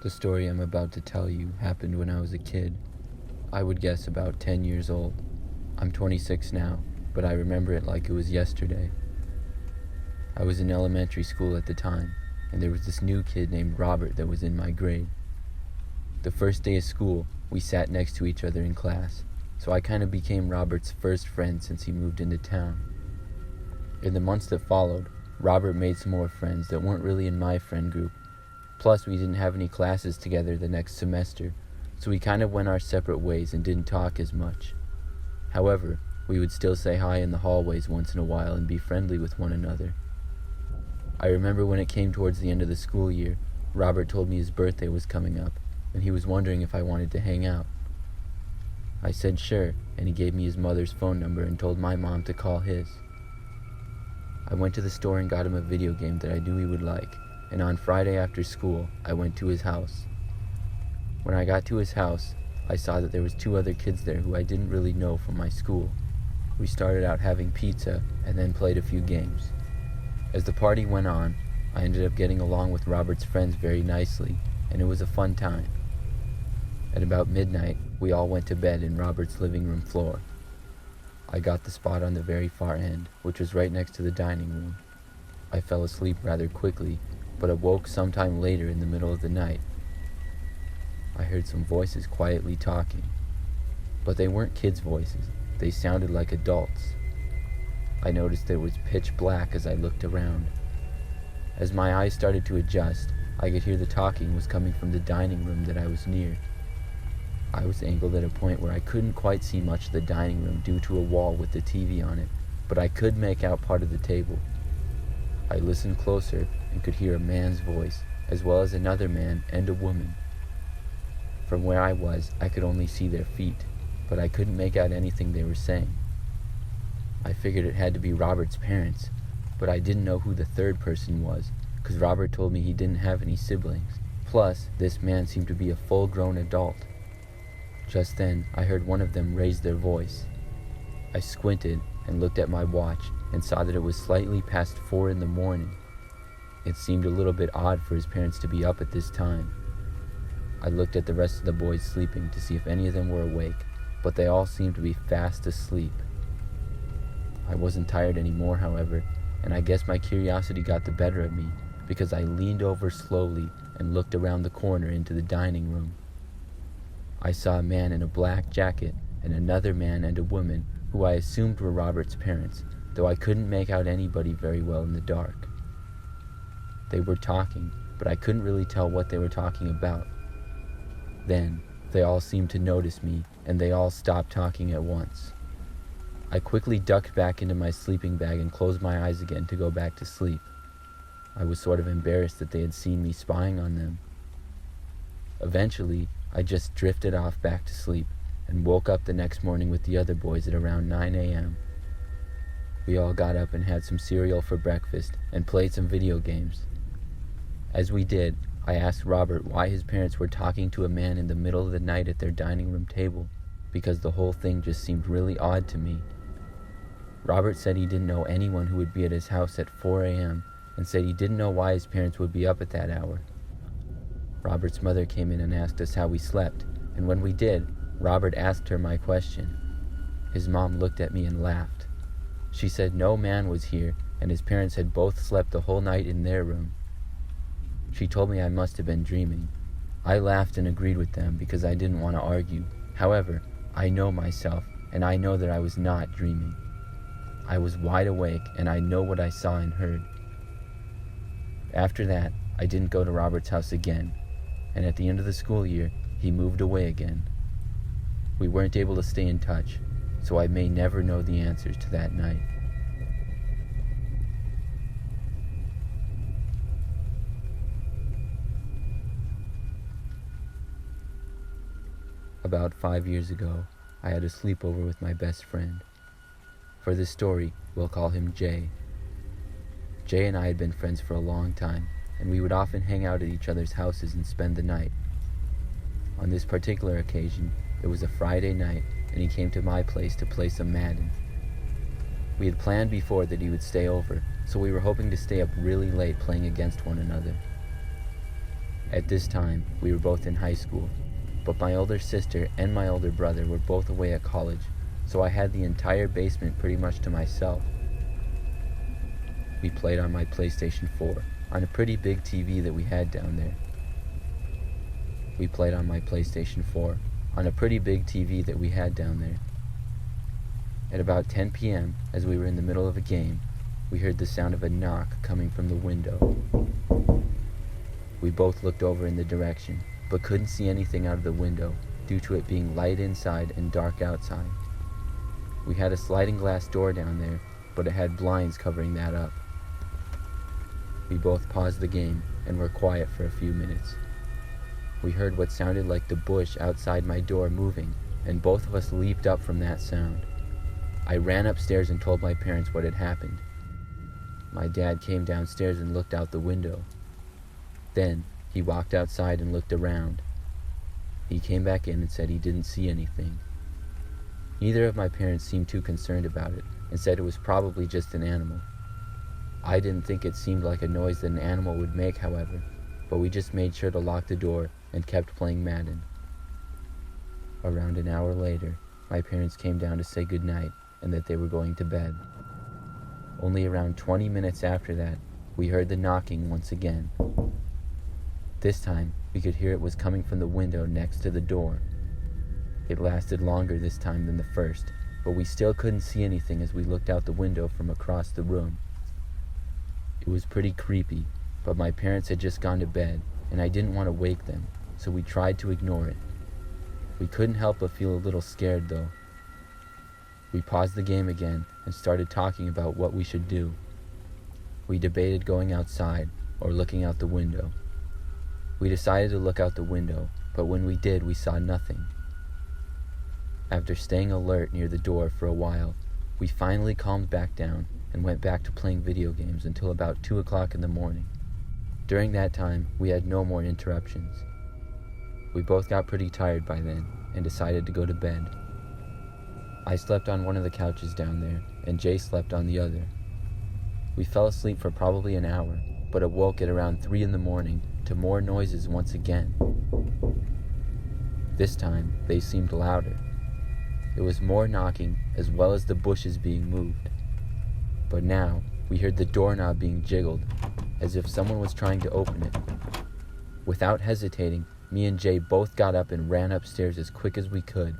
The story I'm about to tell you happened when I was a kid. I would guess about 10 years old. I'm 26 now, but I remember it like it was yesterday. I was in elementary school at the time, and there was this new kid named Robert that was in my grade. The first day of school, we sat next to each other in class, so I kind of became Robert's first friend since he moved into town. In the months that followed, Robert made some more friends that weren't really in my friend group. Plus, we didn't have any classes together the next semester, so we kind of went our separate ways and didn't talk as much. However, we would still say hi in the hallways once in a while and be friendly with one another. I remember when it came towards the end of the school year, Robert told me his birthday was coming up, and he was wondering if I wanted to hang out. I said sure, and he gave me his mother's phone number and told my mom to call his. I went to the store and got him a video game that I knew he would like, and on Friday after school, I went to his house. When I got to his house, I saw that there was 2 other kids there who I didn't really know from my school. We started out having pizza and then played a few games. As the party went on, I ended up getting along with Robert's friends very nicely, and it was a fun time. At about midnight, we all went to bed in Robert's living room floor. I got the spot on the very far end, which was right next to the dining room. I fell asleep rather quickly, but awoke sometime later in the middle of the night. I heard some voices quietly talking, but they weren't kids' voices. They sounded like adults. I noticed that it was pitch black as I looked around. As my eyes started to adjust, I could hear the talking was coming from the dining room that I was near. I was angled at a point where I couldn't quite see much of the dining room due to a wall with the TV on it, but I could make out part of the table. I listened closer and could hear a man's voice, as well as another man and a woman. From where I was, I could only see their feet, but I couldn't make out anything they were saying. I figured it had to be Robert's parents, but I didn't know who the third person was, because Robert told me he didn't have any siblings. Plus, this man seemed to be a full-grown adult. Just then, I heard one of them raise their voice. I squinted and looked at my watch and saw that it was slightly past 4 in the morning. It seemed a little bit odd for his parents to be up at this time. I looked at the rest of the boys sleeping to see if any of them were awake, but they all seemed to be fast asleep. I wasn't tired anymore, however, and I guess my curiosity got the better of me because I leaned over slowly and looked around the corner into the dining room. I saw a man in a black jacket and another man and a woman who I assumed were Robert's parents, though I couldn't make out anybody very well in the dark. They were talking, but I couldn't really tell what they were talking about. Then, they all seemed to notice me, and they all stopped talking at once. I quickly ducked back into my sleeping bag and closed my eyes again to go back to sleep. I was sort of embarrassed that they had seen me spying on them. Eventually, I just drifted off back to sleep and woke up the next morning with the other boys at around 9 a.m. We all got up and had some cereal for breakfast and played some video games. As we did, I asked Robert why his parents were talking to a man in the middle of the night at their dining room table, because the whole thing just seemed really odd to me. Robert said he didn't know anyone who would be at his house at 4 a.m. and said he didn't know why his parents would be up at that hour. Robert's mother came in and asked us how we slept, and when we did, Robert asked her my question. His mom looked at me and laughed. She said no man was here, and his parents had both slept the whole night in their room. She told me I must have been dreaming. I laughed and agreed with them because I didn't want to argue. However, I know myself, and I know that I was not dreaming. I was wide awake, and I know what I saw and heard. After that, I didn't go to Robert's house again, and at the end of the school year, he moved away again. We weren't able to stay in touch, so I may never know the answers to that night. About 5 years ago, I had a sleepover with my best friend. For this story, we'll call him Jay. Jay and I had been friends for a long time, and we would often hang out at each other's houses and spend the night. On this particular occasion, it was a Friday night, and he came to my place to play some Madden. We had planned before that he would stay over, so we were hoping to stay up really late playing against one another. At this time, we were both in high school, but my older sister and my older brother were both away at college, so I had the entire basement pretty much to myself. We played on my PlayStation 4, on a pretty big TV that we had down there. We played on my PlayStation 4, on a pretty big TV that we had down there. At about 10 p.m., as we were in the middle of a game, we heard the sound of a knock coming from the window. We both looked over in the direction, but couldn't see anything out of the window due to it being light inside and dark outside. We had a sliding glass door down there, but it had blinds covering that up. We both paused the game and were quiet for a few minutes. We heard what sounded like the bush outside my door moving, and both of us leaped up from that sound. I ran upstairs and told my parents what had happened. My dad came downstairs and looked out the window. Then he walked outside and looked around. He came back in and said he didn't see anything. Neither of my parents seemed too concerned about it and said it was probably just an animal. I didn't think it seemed like a noise that an animal would make, however, but we just made sure to lock the door and kept playing Madden. Around an hour later, my parents came down to say goodnight and that they were going to bed. Only around 20 minutes after that, we heard the knocking once again. This time, we could hear it was coming from the window next to the door. It lasted longer this time than the first, but we still couldn't see anything as we looked out the window from across the room. It was pretty creepy, but my parents had just gone to bed, and I didn't want to wake them, so we tried to ignore it. We couldn't help but feel a little scared, though. We paused the game again and started talking about what we should do. We debated going outside or looking out the window. We decided to look out the window, but when we did, we saw nothing. After staying alert near the door for a while, we finally calmed back down and went back to playing video games until about 2 o'clock in the morning. During that time, we had no more interruptions. We both got pretty tired by then and decided to go to bed. I slept on one of the couches down there, and Jay slept on the other. We fell asleep for probably an hour, but awoke at around 3 in the morning to more noises once again. This time, they seemed louder. It was more knocking as well as the bushes being moved. But now, we heard the doorknob being jiggled, as if someone was trying to open it. Without hesitating, me and Jay both got up and ran upstairs as quick as we could.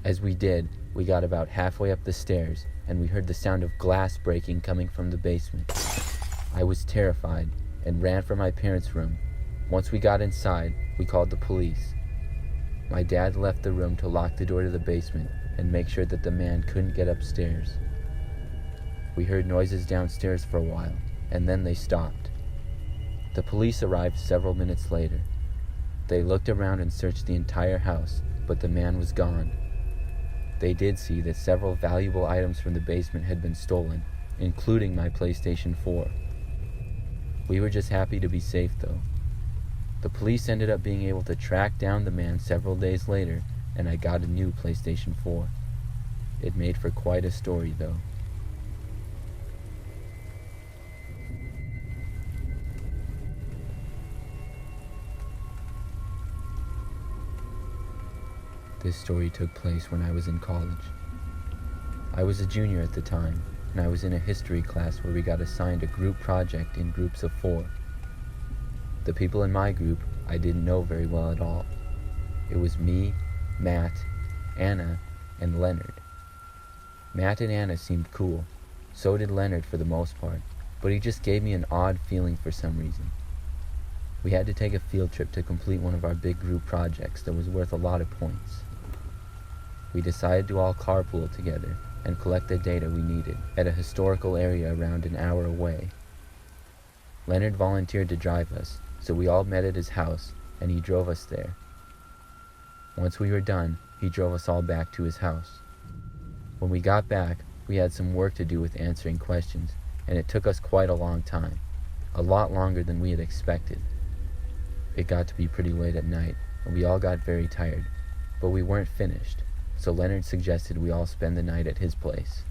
As we did, we got about halfway up the stairs, and we heard the sound of glass breaking coming from the basement. I was terrified and ran for my parents' room. Once we got inside, we called the police. My dad left the room to lock the door to the basement and make sure that the man couldn't get upstairs. We heard noises downstairs for a while, and then they stopped. The police arrived several minutes later. They looked around and searched the entire house, but the man was gone. They did see that several valuable items from the basement had been stolen, including my PlayStation 4. We were just happy to be safe, though. The police ended up being able to track down the man several days later, and I got a new PlayStation 4. It made for quite a story, though. This story took place when I was in college. I was a junior at the time, and I was in a history class where we got assigned a group project in groups of 4. The people in my group I didn't know very well at all. It was me, Matt, Anna, and Leonard. Matt and Anna seemed cool. So did Leonard for the most part, but he just gave me an odd feeling for some reason. We had to take a field trip to complete one of our big group projects that was worth a lot of points. We decided to all carpool together and collect the data we needed at a historical area around an hour away. Leonard volunteered to drive us, so we all met at his house, and he drove us there. Once we were done, he drove us all back to his house. When we got back, we had some work to do with answering questions, and it took us quite a long time, a lot longer than we had expected. It got to be pretty late at night, and we all got very tired, but we weren't finished, so Leonard suggested we all spend the night at his place.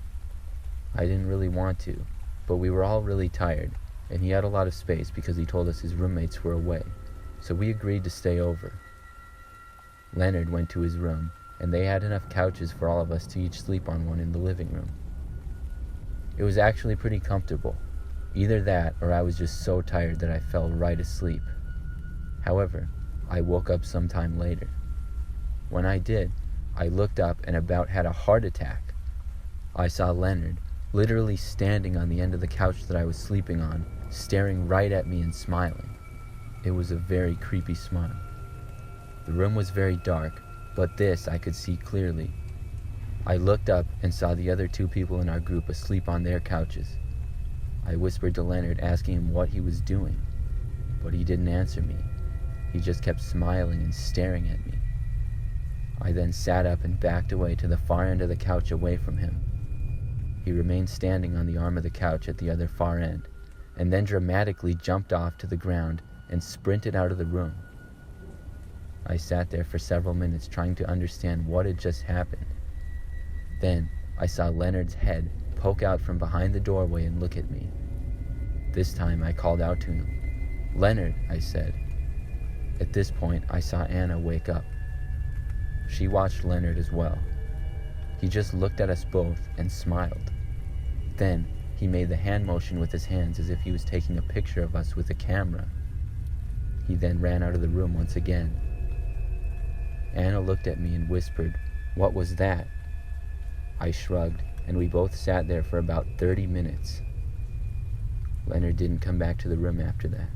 I didn't really want to, but we were all really tired, and he had a lot of space because he told us his roommates were away, so we agreed to stay over. Leonard went to his room, and they had enough couches for all of us to each sleep on one in the living room. It was actually pretty comfortable. Either that, or I was just so tired that I fell right asleep. However, I woke up sometime later. When I did, I looked up and about had a heart attack. I saw Leonard literally standing on the end of the couch that I was sleeping on, staring right at me and smiling. It was a very creepy smile. The room was very dark, but this I could see clearly. I looked up and saw the other 2 people in our group asleep on their couches. I whispered to Leonard, asking him what he was doing, but he didn't answer me. He just kept smiling and staring at me. I then sat up and backed away to the far end of the couch away from him. He remained standing on the arm of the couch at the other far end, and then dramatically jumped off to the ground and sprinted out of the room. I sat there for several minutes trying to understand what had just happened. Then I saw Leonard's head poke out from behind the doorway and look at me. This time I called out to him. "Leonard," I said. At this point I saw Anna wake up. She watched Leonard as well. He just looked at us both and smiled. Then he made the hand motion with his hands as if he was taking a picture of us with a camera. He then ran out of the room once again. Anna looked at me and whispered, "What was that?" I shrugged, and we both sat there for about 30 minutes. Leonard didn't come back to the room after that.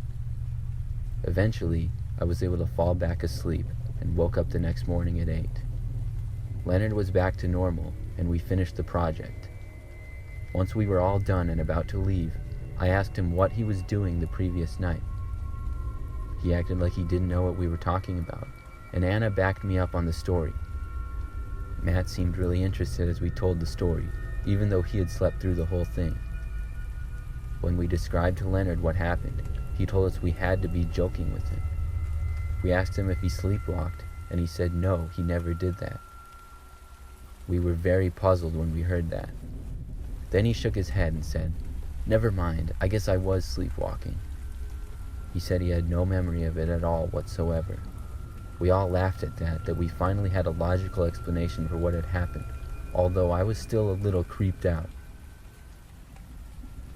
Eventually, I was able to fall back asleep and woke up the next morning at 8. Leonard was back to normal, and we finished the project. Once we were all done and about to leave, I asked him what he was doing the previous night. He acted like he didn't know what we were talking about, and Anna backed me up on the story. Matt seemed really interested as we told the story, even though he had slept through the whole thing. When we described to Leonard what happened, he told us we had to be joking with him. We asked him if he sleepwalked, and he said no, he never did that. We were very puzzled when we heard that. Then he shook his head and said, "Never mind, I guess I was sleepwalking." He said he had no memory of it at all whatsoever. We all laughed at that we finally had a logical explanation for what had happened, although I was still a little creeped out.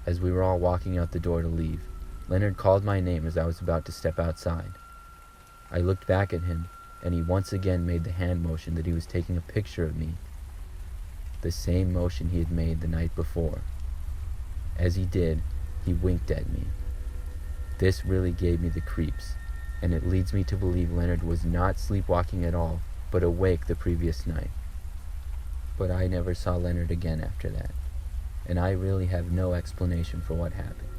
As we were all walking out the door to leave, Leonard called my name as I was about to step outside. I looked back at him, and he once again made the hand motion that he was taking a picture of me. The same motion he had made the night before. As he did, he winked at me. This really gave me the creeps, and it leads me to believe Leonard was not sleepwalking at all, but awake the previous night. But I never saw Leonard again after that, and I really have no explanation for what happened.